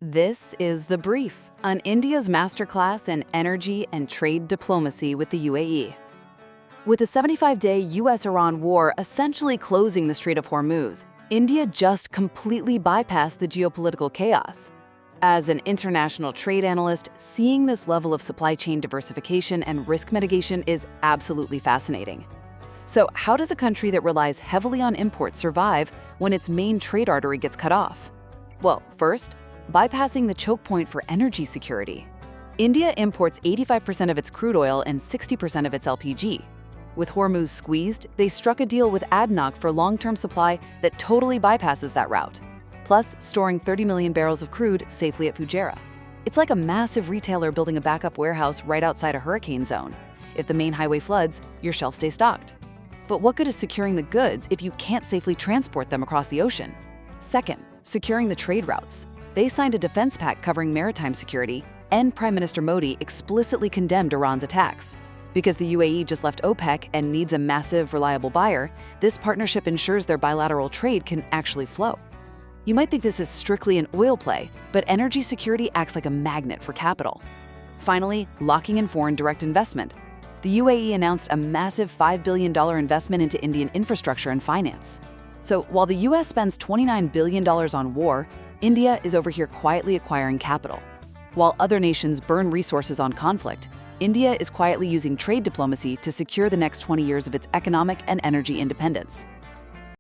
This is The Brief on India's masterclass in energy and trade diplomacy with the UAE. With the 75-day US-Iran war essentially closing the Strait of Hormuz, India just completely bypassed the geopolitical chaos. As an international trade analyst, seeing this level of supply chain diversification and risk mitigation is absolutely fascinating. So how does a country that relies heavily on imports survive when its main trade artery gets cut off? Well, first, bypassing the choke point for energy security. India imports 85% of its crude oil and 60% of its LPG. With Hormuz squeezed, they struck a deal with ADNOC for long-term supply that totally bypasses that route, plus storing 30 million barrels of crude safely at Fujairah. It's like a massive retailer building a backup warehouse right outside a hurricane zone. If the main highway floods, your shelves stay stocked. But what good is securing the goods if you can't safely transport them across the ocean? Second, securing the trade routes. They signed a defense pact covering maritime security, and Prime Minister Modi explicitly condemned Iran's attacks. Because the UAE just left OPEC and needs a massive, reliable buyer, this partnership ensures their bilateral trade can actually flow. You might think this is strictly an oil play, but energy security acts like a magnet for capital. Finally, locking in foreign direct investment. The UAE announced a massive $5 billion investment into Indian infrastructure and finance. So while the US spends $29 billion on war, India is over here quietly acquiring capital. While other nations burn resources on conflict, India is quietly using trade diplomacy to secure the next 20 years of its economic and energy independence.